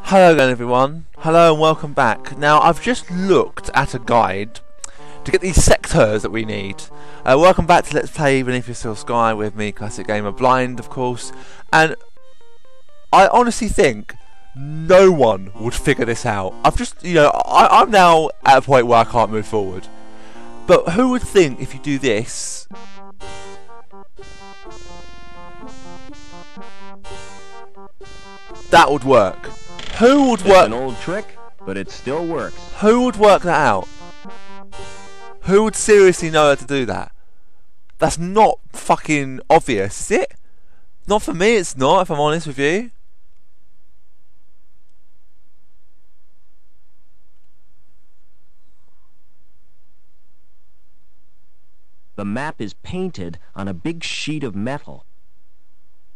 Hello again everyone, hello and welcome back. Now I've just looked at a guide to get these sectors that we need. Welcome back to Let's Play Beneath Your Steel Sky with me, Classic Gamer Blind of course. And I honestly think no one would figure this out. I'm now at a point where I can't move forward. But who would think if you do this, that would work? Who would work? It's an old trick, but it still works. Who would work that out? Who would seriously know how to do that? That's not fucking obvious, is it? Not for me, it's not, if I'm honest with you. The map is painted on a big sheet of metal.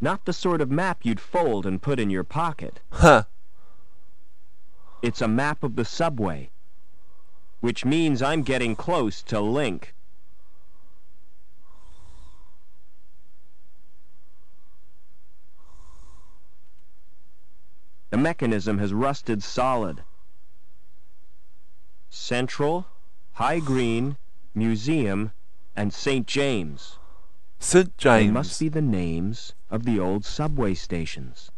Not the sort of map you'd fold and put in your pocket. Huh. It's a map of the subway, which means I'm getting close to Link. The mechanism has rusted solid. Central, High Green, Museum, and St. James. St. James. They must be the names of the old subway stations.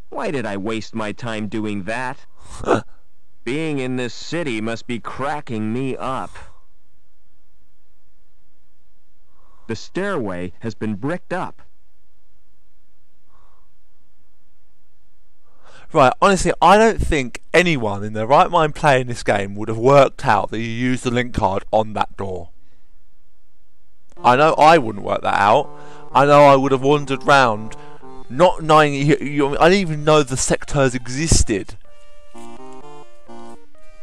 Why did I waste my time doing that? Being in this city must be cracking me up. The stairway has been bricked up. Right, honestly, I don't think anyone in their right mind playing this game would have worked out that you use the link card on that door. I know I wouldn't work that out. I know I would have wandered round not knowing I didn't even know the sectors existed.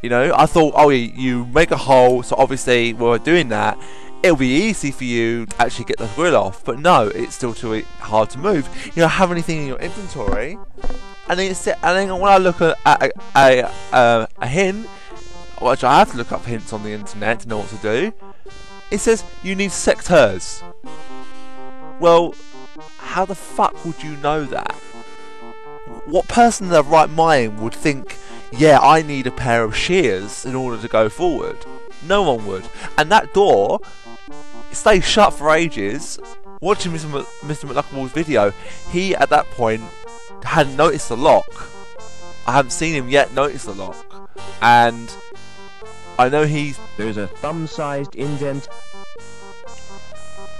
You know, I thought, oh yeah, you make a hole, so obviously while we're doing that, it'll be easy for you to actually get the grill off. But no, it's still too hard to move. You don't have anything in your inventory, and then when I look at a hint, which I have to look up hints on the internet to know what to do, it says you need sectors. Well, how the fuck would you know that? What person in their right mind would think, yeah, I need a pair of shears in order to go forward? No one would. And that door stays shut for ages. Watching Mr. McLuckable's video, he at that point hadn't noticed the lock. I haven't seen him yet notice the lock. And I know there's a thumb-sized indent.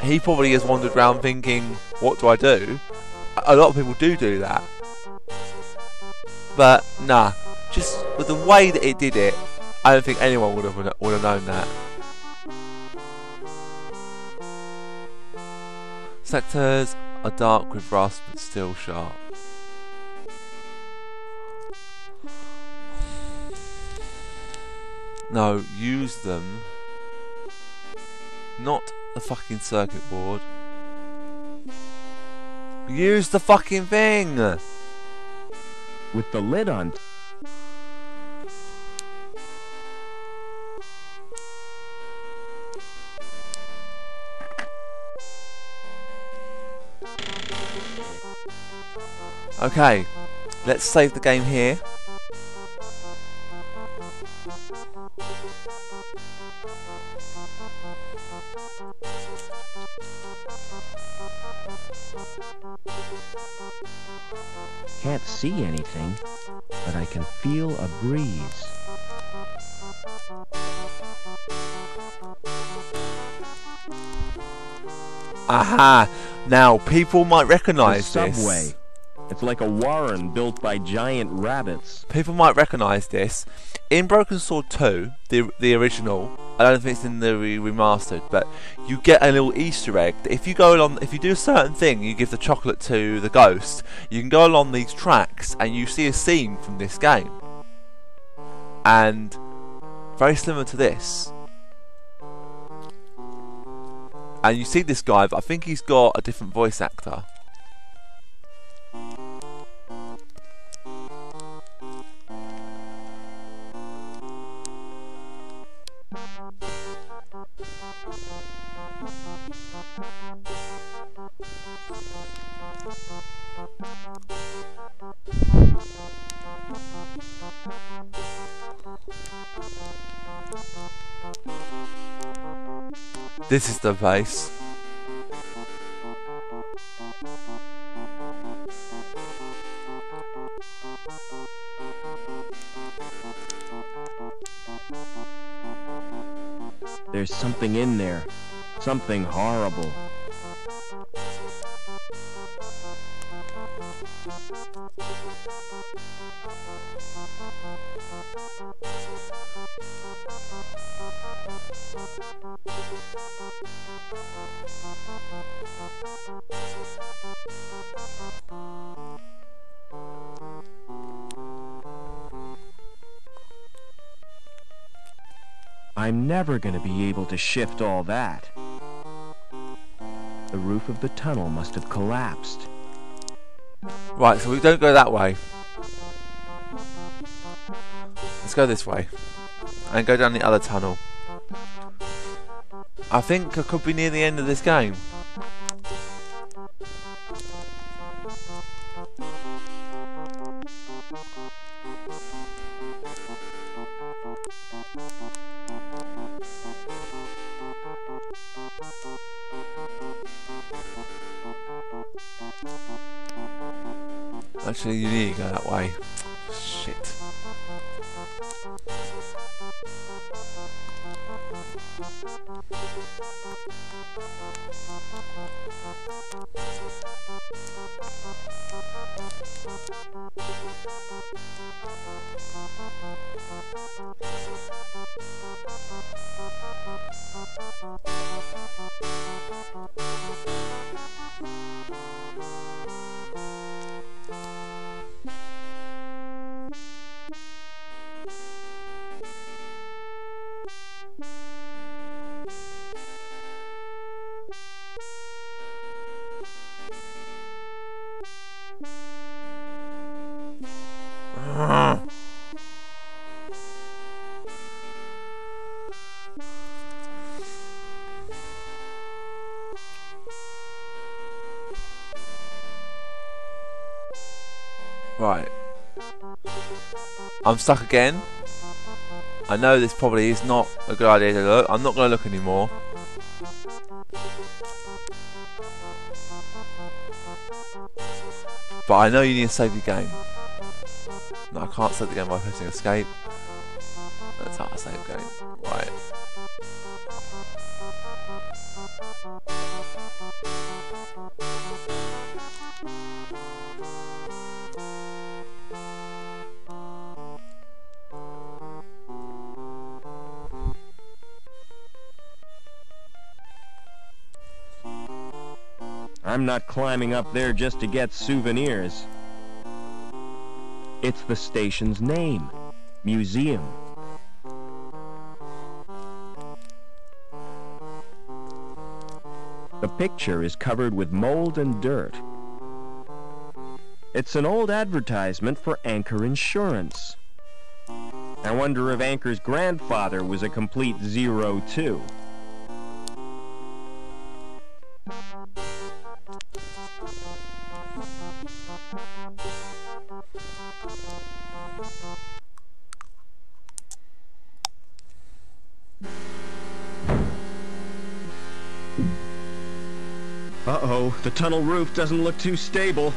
He probably has wandered around thinking, what do I do? A lot of people do that. But nah, just with the way that it did it, I don't think anyone would have known that. Sectors are dark with rust but still sharp. No, use them. Not the fucking circuit board. Use the fucking thing! With the lid on. Okay, let's save the game here. Can't see anything, but I can feel a breeze. Aha! Now, people might recognise this. Subway. It's like a warren built by giant rabbits. People might recognise this. In Broken Sword 2, the original, I don't think it's in the remastered, but you get a little Easter egg. If you do a certain thing, you give the chocolate to the ghost, you can go along these tracks and you see a scene from this game. And very similar to this. And you see this guy, but I think he's got a different voice actor. This is the place. There's something in there. Something horrible. I'm never going to be able to shift all that. The roof of the tunnel must have collapsed. Right, so we don't go that way. Let's go this way. And go down the other tunnel. I think I could be near the end of this game. Actually, you need to go that way. Shit. Right. I'm stuck again. I know this probably is not a good idea to look. I'm not going to look anymore. But I know you need to save the game. No, I can't save the game by pressing escape. That's how I save the game. Right. I'm not climbing up there just to get souvenirs. It's the station's name, Museum. The picture is covered with mold and dirt. It's an old advertisement for Anchor Insurance. I wonder if Anchor's grandfather was a complete zero, too. Uh-oh, the tunnel roof doesn't look too stable.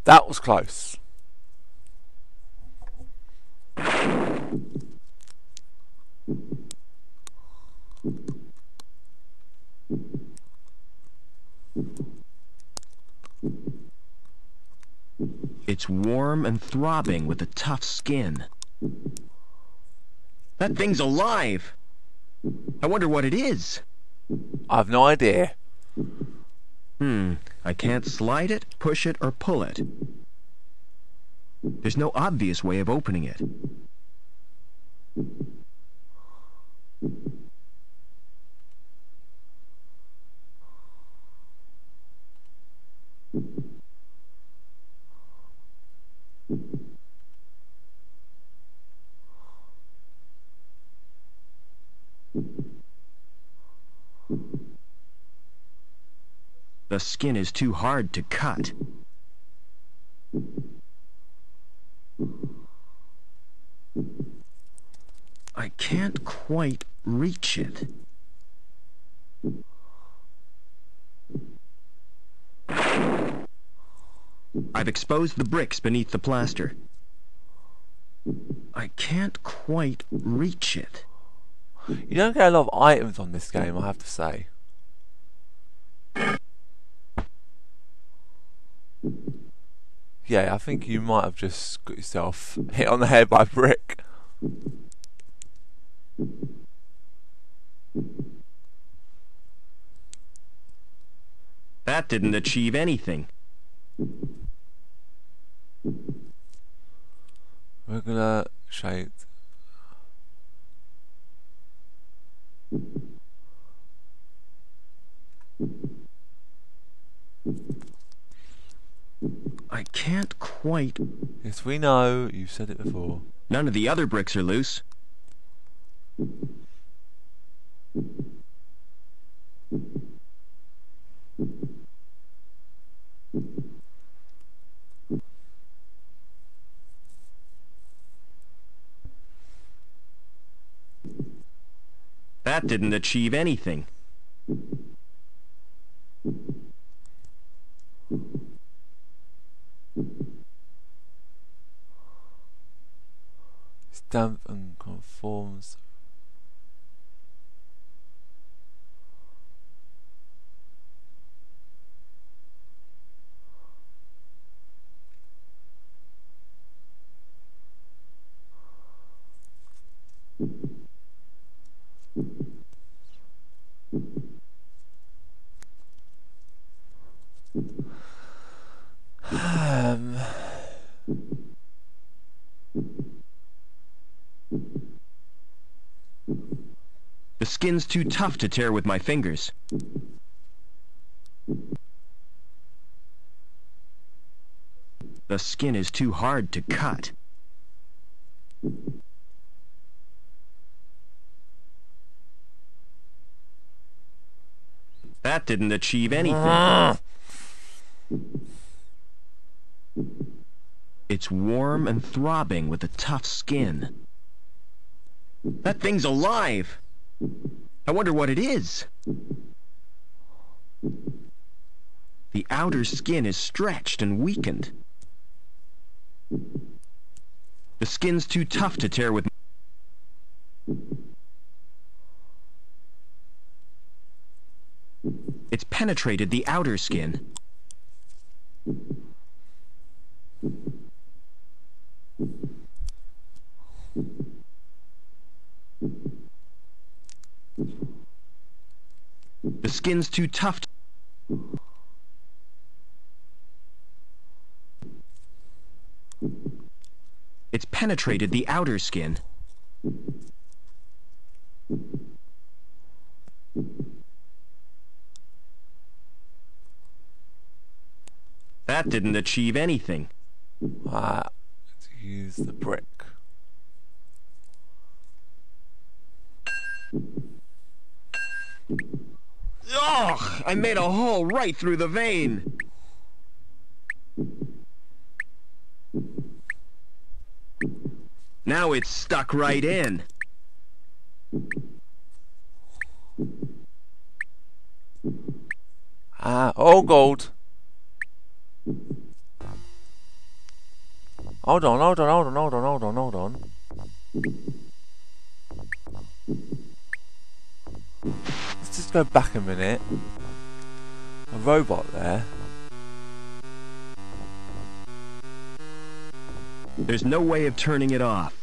That was close. It's warm and throbbing with a tough skin. That thing's alive! I wonder what it is. I've no idea. I can't slide it, push it, or pull it. There's no obvious way of opening it. The skin is too hard to cut. I can't quite reach it. I've exposed the bricks beneath the plaster. I can't quite reach it. You don't get a lot of items on this game, I have to say. Yeah, I think you might have just got yourself hit on the head by a brick. That didn't achieve anything. Regular shaped. I can't quite... Yes, we know. You've said it before. None of the other bricks are loose. That didn't achieve anything. It's damp and conforms. The skin's too tough to tear with my fingers. The skin is too hard to cut. That didn't achieve anything. It's warm and throbbing with a tough skin. That thing's alive! I wonder what it is. The outer skin is stretched and weakened. The skin's too tough to tear with... It's penetrated the outer skin. The skin's too tough to... It's penetrated the outer skin. That didn't achieve anything. Let's use the brick. Ugh! I made a hole right through the vein. Now it's stuck right in. All gold. Hold on. Let's just go back a minute. A robot there. There's no way of turning it off.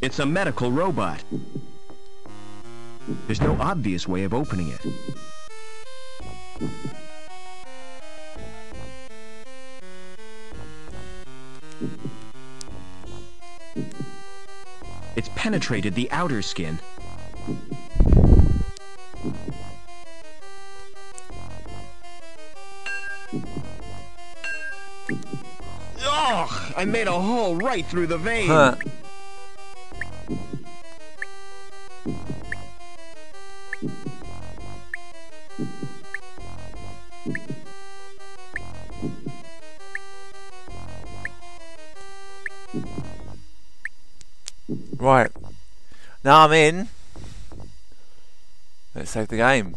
It's a medical robot. There's no obvious way of opening it. It's penetrated the outer skin. Ugh! I made a hole right through the vein. Huh. Right. Now I'm in. Let's save the game.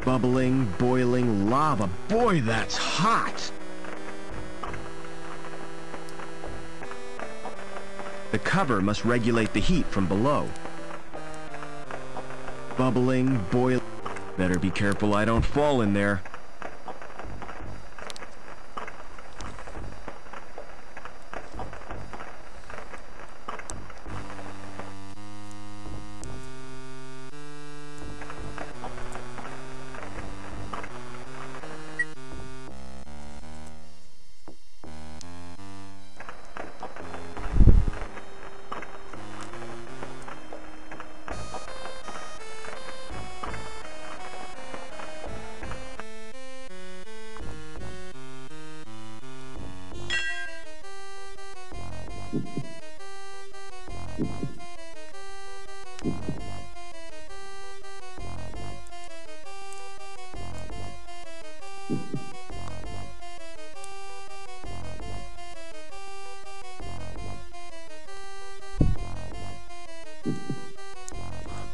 Bubbling, boiling lava. Boy, that's hot! The cover must regulate the heat from below. Bubbling, boiling. Better be careful I don't fall in there.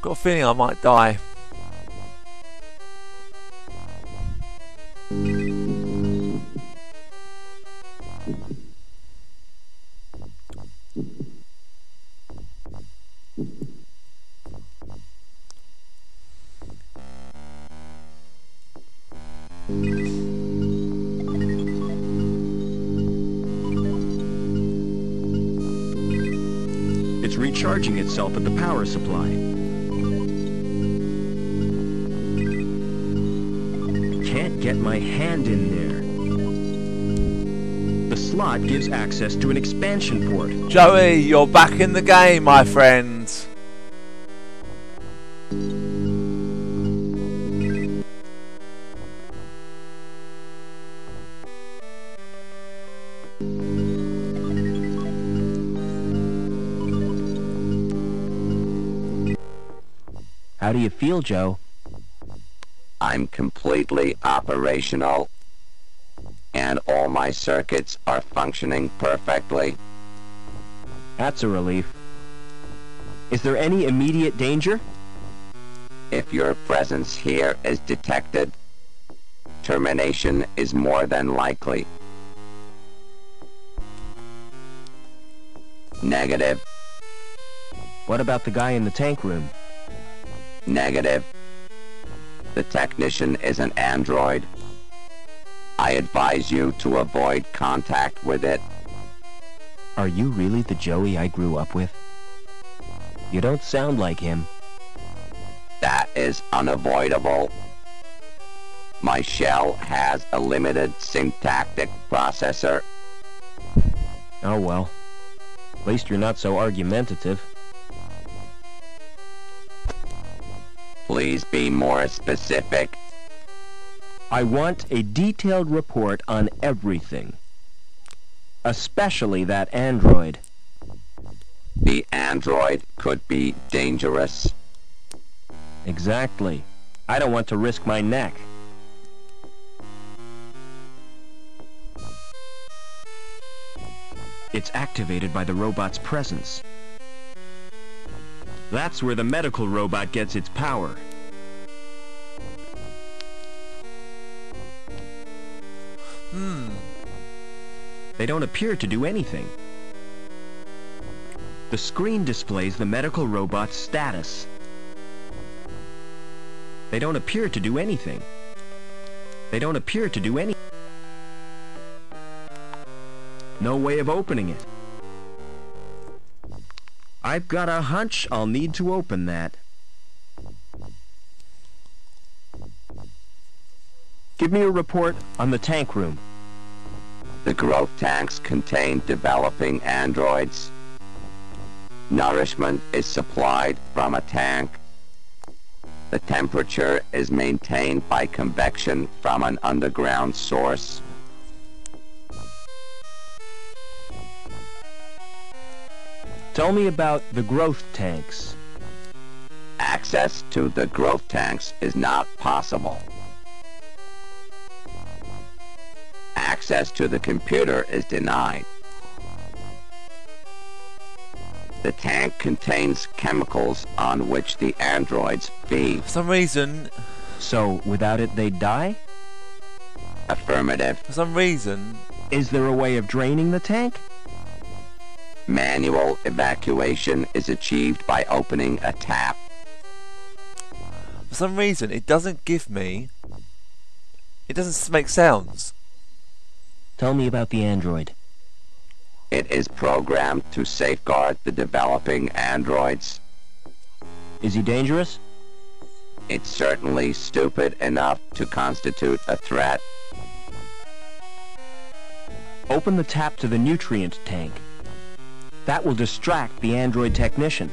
Got a feeling I might die. It's recharging itself at the power supply. Can't get my hand in there. The slot gives access to an expansion port. Joey, you're back in the game, my friend. How do you feel, Joe? I'm completely operational, and all my circuits are functioning perfectly. That's a relief. Is there any immediate danger? If your presence here is detected, termination is more than likely. Negative. What about the guy in the tank room? Negative. The technician is an android. I advise you to avoid contact with it. Are you really the Joey I grew up with? You don't sound like him. That is unavoidable. My shell has a limited syntactic processor. Oh well. At least you're not so argumentative. Please be more specific. I want a detailed report on everything. Especially that android. The android could be dangerous. Exactly. I don't want to risk my neck. It's activated by the robot's presence. That's where the medical robot gets its power. They don't appear to do anything. The screen displays the medical robot's status. They don't appear to do anything. They don't appear to do any. No way of opening it. I've got a hunch I'll need to open that. Give me a report on the tank room. The growth tanks contain developing androids. Nourishment is supplied from a tank. The temperature is maintained by convection from an underground source. Tell me about the growth tanks. Access to the growth tanks is not possible. Access to the computer is denied. The tank contains chemicals on which the androids feed. For some reason, So, without it they'd die? Affirmative. for some reason, Is there a way of draining the tank? Manual evacuation is achieved by opening a tap. for some reason, it doesn't give me. It doesn't make sounds. Tell me about the android. It is programmed to safeguard the developing androids. Is he dangerous? It's certainly stupid enough to constitute a threat. Open the tap to the nutrient tank. That will distract the android technician.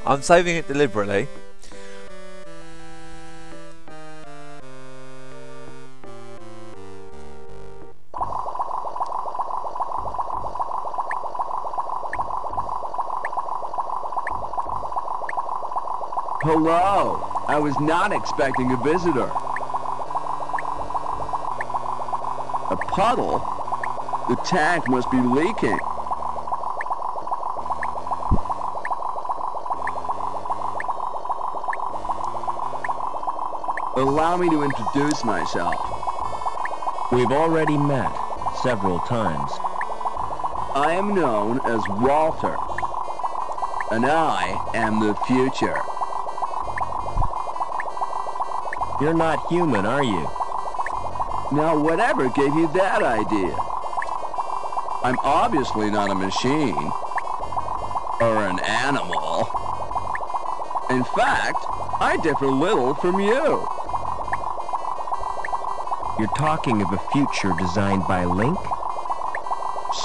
I'm saving it deliberately. Hello. I was not expecting a visitor. A puddle? The tank must be leaking. Allow me to introduce myself. We've already met several times. I am known as Walter, and I am the future. You're not human, are you? Now, whatever gave you that idea? I'm obviously not a machine, or an animal. In fact, I differ little from you. You're talking of a future designed by Link?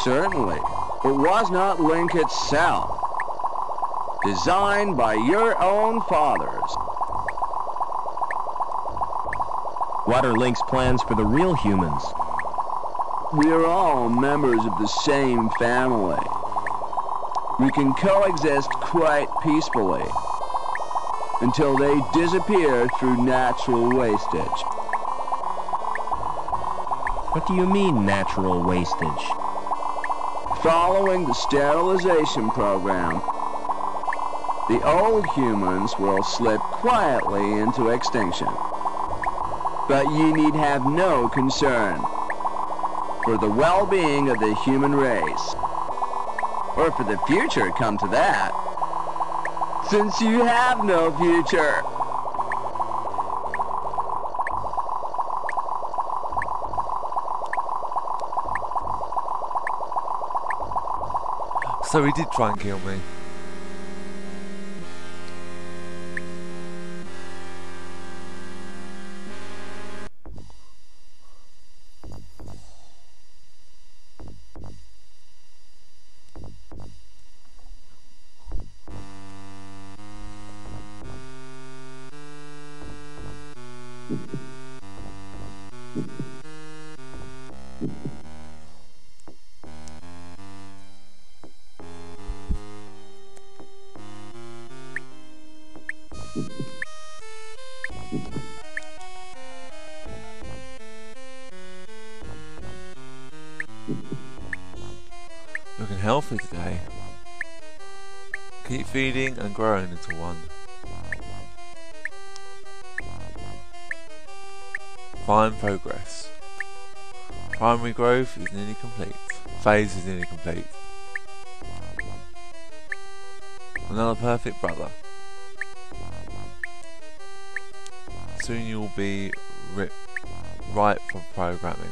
Certainly, it was not Link itself. Designed by your own fathers. What are Link's plans for the real humans? We are all members of the same family. We can coexist quite peacefully until they disappear through natural wastage. What do you mean, natural wastage? Following the sterilization program, the old humans will slip quietly into extinction. But you need have no concern for the well-being of the human race, or for the future, come to that, since you have no future. So he did try and kill me. Looking healthy today. Keep feeding and growing, little one. Fine progress. Primary growth is nearly complete. Phase is nearly complete. Another perfect brother. Soon you will be ripe for programming.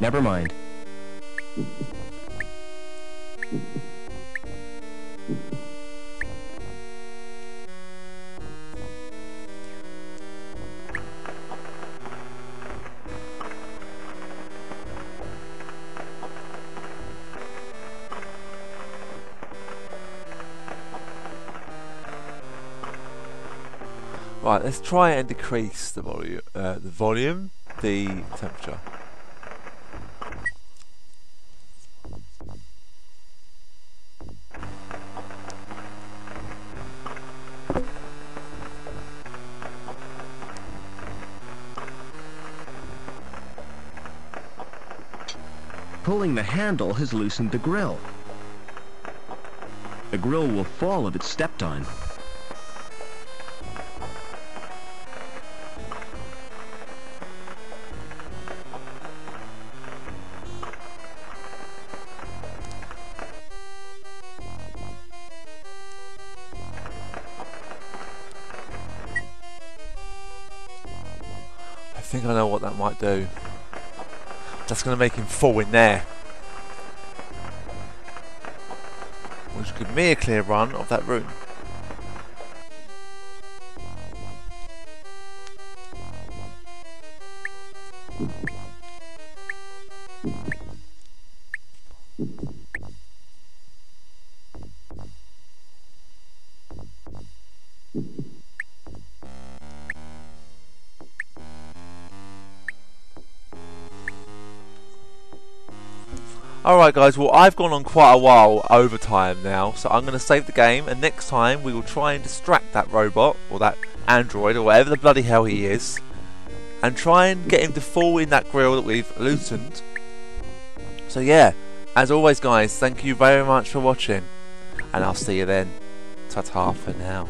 Never mind. Right, let's try and decrease the volume, the temperature. Pulling the handle has loosened the grill. The grill will fall if it's stepped on. I think I know what that might do. That's going to make him fall in there. Which will give me a clear run of that room. Alright guys, well I've gone on quite a while over time now, so I'm going to save the game, and next time we will try and distract that robot, or that android, or whatever the bloody hell he is, and try and get him to fall in that grill that we've loosened. So yeah, as always guys, thank you very much for watching, and I'll see you then. Ta-ta for now.